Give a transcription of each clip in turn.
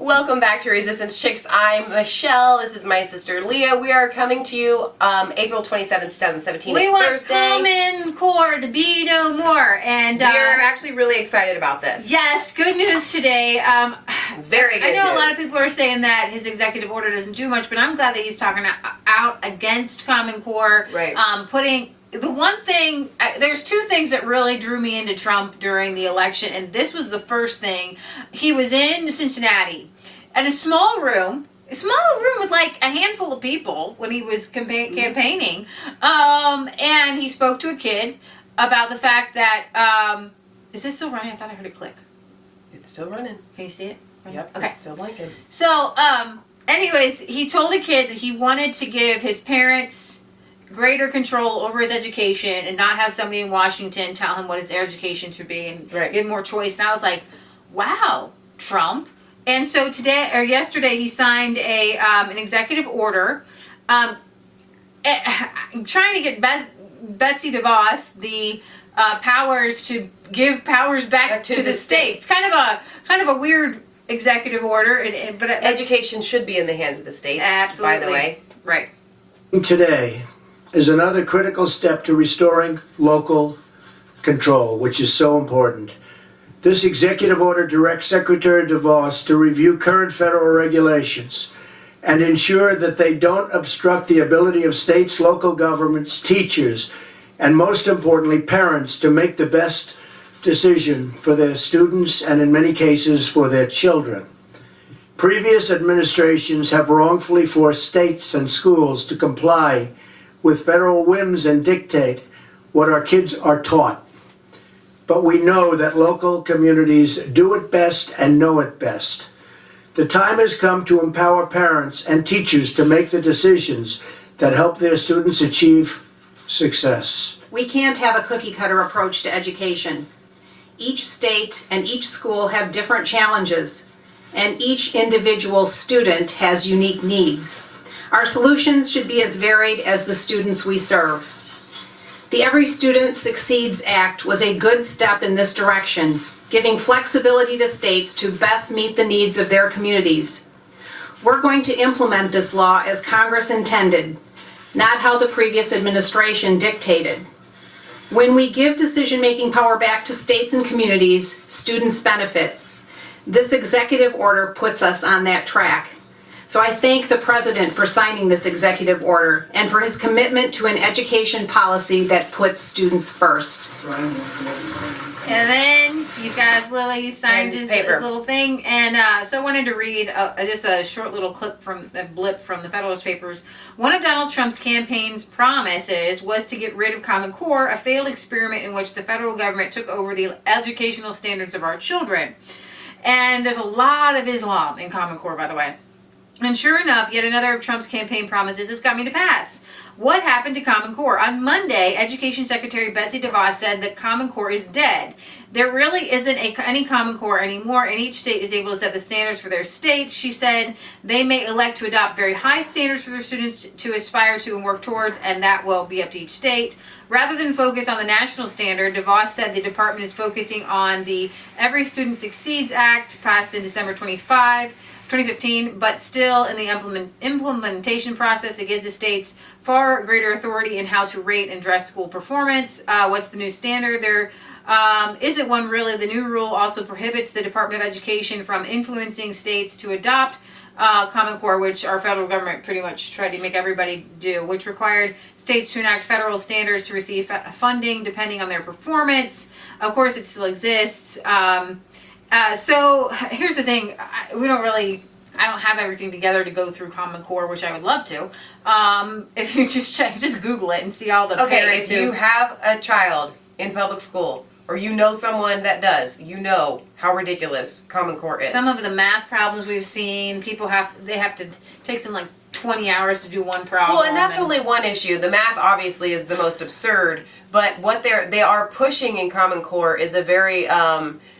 Welcome back to Resistance Chicks. I'm Michelle. This is my sister Leah. We are coming to you April 27th, 2017. We it's want Thursday. Common Core to be no more. And we're actually really excited about this. Yes, good news today. Very good I know news. a lot of people are saying that his executive order doesn't do much, but I'm glad that he's talking out against Common Core. Right. Putting the one thing, there's two things that really drew me into Trump during the election, and this was the first thing. He was in Cincinnati in a small room with like a handful of people when he was campaigning, and he spoke to a kid about the fact that, is this still running? I thought I heard it click. It's still running. Can you see it? Yep. Okay. It's still blinking. So, anyways, he told the kid that he wanted to give his parents greater control over his education and not have somebody in Washington tell him what his education should be and give him more choice. And I was like, wow, Trump. And so yesterday he signed an executive order trying to get Betsy DeVos the powers to give powers back to the states. Kind of a weird executive order, but education should be in the hands of the states. Absolutely. By the way, right. Today is another critical step to restoring local control, which is so important. This executive order directs Secretary DeVos to review current federal regulations and ensure that they don't obstruct the ability of states, local governments, teachers, and most importantly, parents to make the best decision for their students and in many cases for their children. Previous administrations have wrongfully forced states and schools to comply with federal whims and dictate what our kids are taught. But we know that local communities do it best and know it best. The time has come to empower parents and teachers to make the decisions that help their students achieve success. We can't have a cookie-cutter approach to education. Each state and each school have different challenges, and each individual student has unique needs. Our solutions should be as varied as the students we serve. The Every Student Succeeds Act was a good step in this direction, giving flexibility to states to best meet the needs of their communities. We're going to implement this law as Congress intended, not how the previous administration dictated. When we give decision-making power back to states and communities, students benefit. This executive order puts us on that track. So I thank the President for signing this executive order and for his commitment to an education policy that puts students first. And then he's got Lily signed his little thing, and so I wanted to read just a short little clip from the blip from the Federalist Papers. One of Donald Trump's campaign's promises was to get rid of Common Core, a failed experiment in which the federal government took over the educational standards of our children. And there's a lot of Islam in Common Core, by the way. And sure enough, yet another of Trump's campaign promises is coming to pass. What happened to Common Core? On Monday, Education Secretary Betsy DeVos said that Common Core is dead. There really isn't any Common Core anymore, and each state is able to set the standards for their states. She said they may elect to adopt very high standards for their students to aspire to and work towards, and that will be up to each state. Rather than focus on the national standard, DeVos said the department is focusing on the Every Student Succeeds Act, passed in December 2015, but still in the implementation process, it gives the states far greater authority in how to rate and address school performance. What's the new standard? There isn't one really. The new rule also prohibits the Department of Education from influencing states to adopt Common Core, which our federal government pretty much tried to make everybody do, which required states to enact federal standards to receive funding depending on their performance. Of course, it still exists. So here's the thing, I don't have everything together to go through Common Core, which I would love to. If you just Google it and see all the parents if you have a child in public school, or you know someone that does, you know how ridiculous Common Core is. Some of the math problems we've seen, they have to take some like 20 hours to do one problem. Well, and that's only one issue. The math obviously is the most absurd, but what they are pushing in Common Core is a very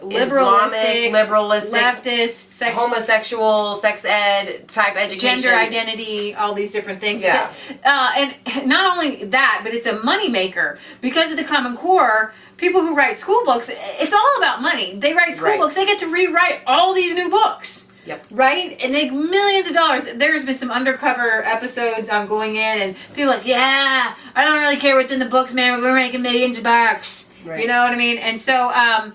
liberalistic, leftist, homosexual, sex ed type education, gender identity, all these different things. Yeah. And not only that, but it's a moneymaker. Because of the Common Core, people who write school books, it's all about money. They write school books, they get to rewrite all these new books. Yep. Right? And make millions of dollars. There's been some undercover episodes on going in and people like, yeah, I don't really care what's in the books, man. We're making millions of bucks. Right. You know what I mean? And so,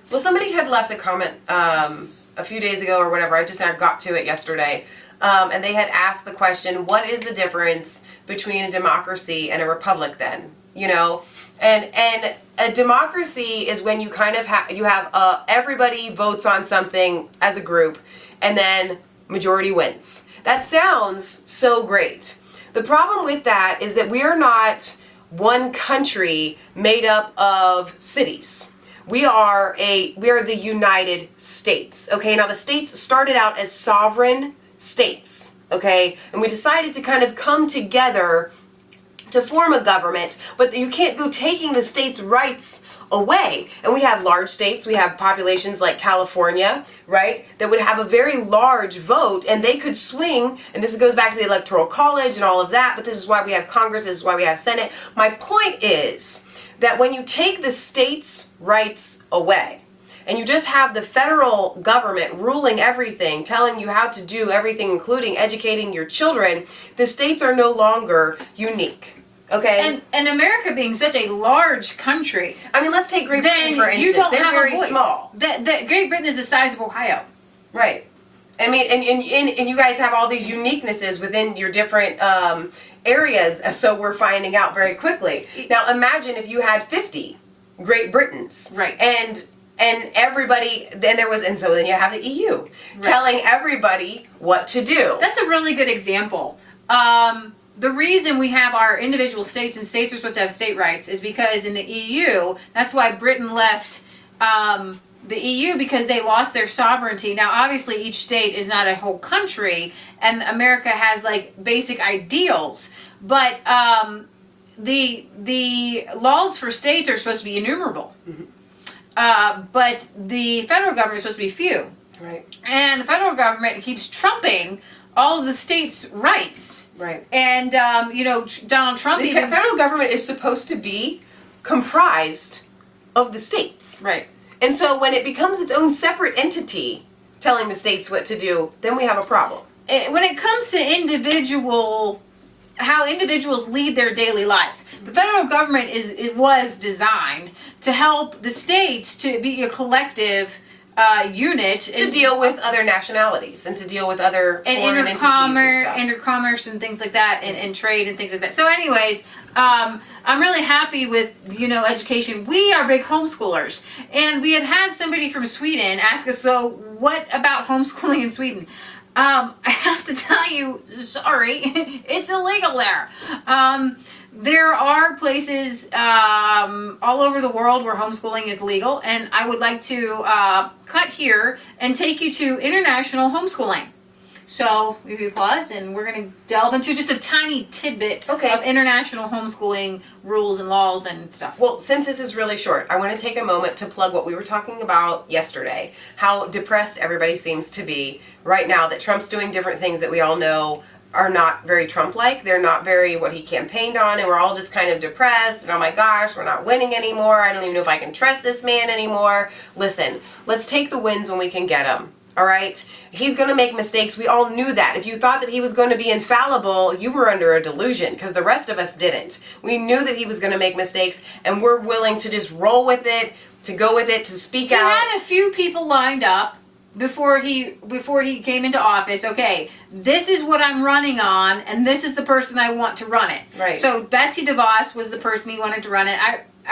well, somebody had left a comment a few days ago or whatever. I just now got to it yesterday. And they had asked the question, what is the difference between a democracy and a republic then? You know? And a democracy is when you kind of have everybody votes on something as a group, and then majority wins. That sounds so great. The problem with that is that we are not one country made up of cities. We are the United States. Okay, now the states started out as sovereign states. Okay, and we decided to kind of come together to form a government, but you can't go taking the states' rights away. And we have large states, we have populations like California, right, that would have a very large vote, and they could swing, and this goes back to the Electoral College and all of that, but this is why we have Congress, this is why we have Senate. My point is that when you take the states' rights away, and you just have the federal government ruling everything, telling you how to do everything, including educating your children, the states are no longer unique. Okay. And America being such a large country. I mean, let's take Great Britain for instance. You don't They're have very a voice. small. Great Britain is the size of Ohio. Right. I mean, and you guys have all these uniquenesses within your different areas, so we're finding out very quickly. Now, imagine if you had 50 Great Britons. Right. And everybody, and so then you have the EU telling everybody what to do. That's a really good example. The reason we have our individual states and states are supposed to have state rights is because in the EU, that's why Britain left the EU, because they lost their sovereignty. Now, obviously, each state is not a whole country, and America has like basic ideals, but the laws for states are supposed to be innumerable. Mm-hmm. But the federal government is supposed to be few. Right. And the federal government keeps trumping all of the states' rights. Right. And, Donald Trump The federal government is supposed to be comprised of the states. Right. And so when it becomes its own separate entity telling the states what to do, then we have a problem. When it comes to how individuals lead their daily lives, the federal government was designed to help the states to be a collective unit to deal with other nationalities and to deal with other foreign entities and intercommerce and things like that, and trade and things like that. So anyways, I'm really happy with, education. We are big homeschoolers, and we had somebody from Sweden ask us, so what about homeschooling in Sweden? I have to tell you, sorry, it's illegal there. There are places all over the world where homeschooling is legal, and I would like to cut here and take you to international homeschooling. So, if you pause, and we're going to delve into just a tiny tidbit of international homeschooling rules and laws and stuff. Well, since this is really short, I want to take a moment to plug what we were talking about yesterday, how depressed everybody seems to be right now, that Trump's doing different things that we all know are not very Trump-like. They're not very what he campaigned on, and we're all just kind of depressed, and oh my gosh, we're not winning anymore. I don't even know if I can trust this man anymore. Listen, let's take the wins when we can get them. All right? He's going to make mistakes. We all knew that. If you thought that he was going to be infallible, you were under a delusion, because the rest of us didn't. We knew that he was going to make mistakes, and we're willing to just roll with it, to go with it, to speak out. He had a few people lined up before he came into office. Okay, this is what I'm running on, and this is the person I want to run it. Right. So Betsy DeVos was the person he wanted to run it.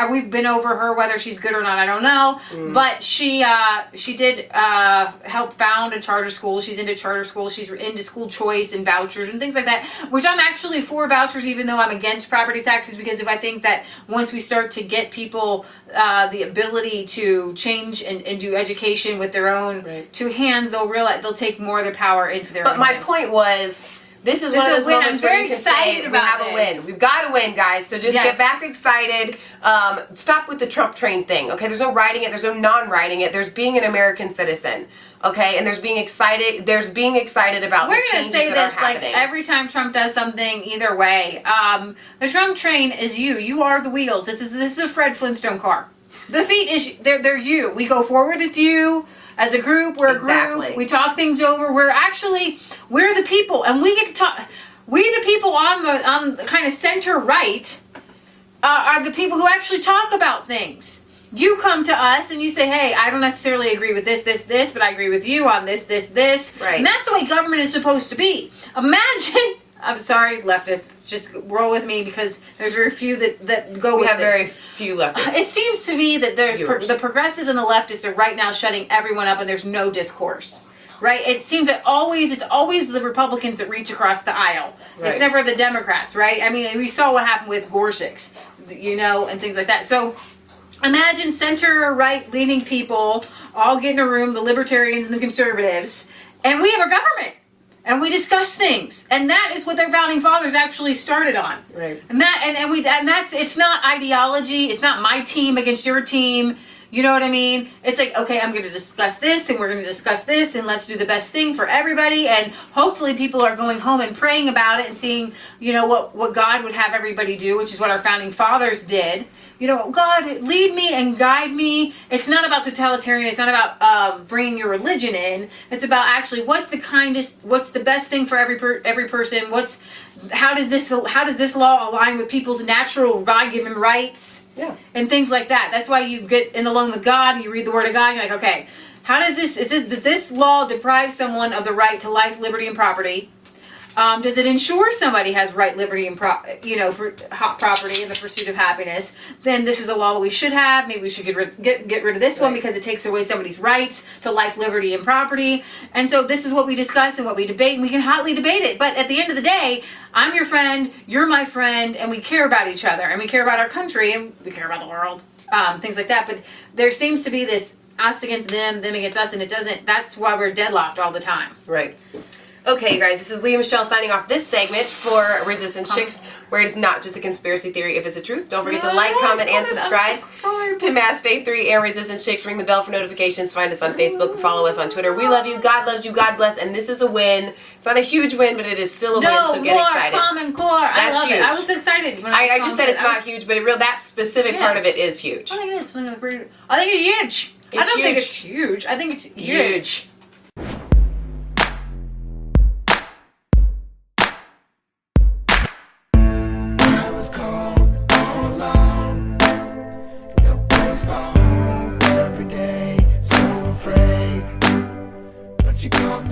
We've been over her, whether she's good or not, I don't know. But she did help found a charter school. She's into charter school. She's into school choice and vouchers and things like that, which I'm actually for vouchers, even though I'm against property taxes, because if I think that once we start to get people the ability to change and do education with their own two hands, they'll realize they'll take more of their power into their own hands. But my point was, this is one of those moments where you can say, we have a win. We've got to win, guys. So just get back excited. Stop with the Trump train thing, okay? There's no riding it. There's no non-riding it. There's being an American citizen, okay? And there's being excited. There's being excited about the changes that are happening. Like every time Trump does something, either way. The Trump train is you. You are the wheels. This is a Fred Flintstone car. defeat is they're you. We go forward with you as a group. We're a group. We talk things over. We're the people, and we get to talk. We the people on the kind of center right are the people who actually talk about things. You come to us and you say, hey, I don't necessarily agree with this, but I agree with you on this. Right. And that's the way government is supposed to be. Imagine, I'm sorry, leftists, just roll with me because there's very few that go with it. We have very few leftists. It seems to me that there's the progressives and the leftists are right now shutting everyone up and there's no discourse. Right? It seems that it's always the Republicans that reach across the aisle. Right. It's never the Democrats, right? I mean, we saw what happened with Gorsuch, and things like that. So imagine center-right leaning people all get in a room, the libertarians and the conservatives, and we have a government. And we discuss things. And that is what their founding fathers actually started on. Right. And that's it's not ideology, it's not my team against your team. You know what I mean? It's like, okay, I'm going to discuss this and we're going to discuss this and let's do the best thing for everybody. And hopefully people are going home and praying about it and seeing, what God would have everybody do, which is what our founding fathers did. God, lead me and guide me. It's not about totalitarian. It's not about bringing your religion in. It's about actually what's the best thing for every person. How does this law align with people's natural God-given rights? Yeah. And things like that. That's why you get in the alone with God and you read the Word of God and you're like, okay, does this law deprive someone of the right to life, liberty, and property? Does it ensure somebody has right, liberty, and property in the pursuit of happiness? Then this is a law that we should have. Maybe we should get rid of this one because it takes away somebody's rights to life, liberty, and property. And so this is what we discuss and what we debate, and we can hotly debate it. But at the end of the day, I'm your friend, you're my friend, and we care about each other, and we care about our country, and we care about the world, things like that. But there seems to be this us against them against us, and it doesn't. That's why we're deadlocked all the time. Right. Okay, you guys, this is Leah Michelle signing off this segment for Resistance Chicks, where it's not just a conspiracy theory if it's a truth. Don't forget to like, comment, and subscribe to Mass Faith 3 and Resistance Chicks. Ring the bell for notifications. Find us on Facebook. Follow us on Twitter. We love you. God loves you. God bless. And this is a win. It's not a huge win, but it is still a win, so get excited. Common Core. I love it. I was so excited when I just said it's not huge, but that specific part of it is huge. I think it is. I think it's huge. I don't think it's huge. I think it's huge. Cold, all alone. No place for home every day. So afraid, but you call me.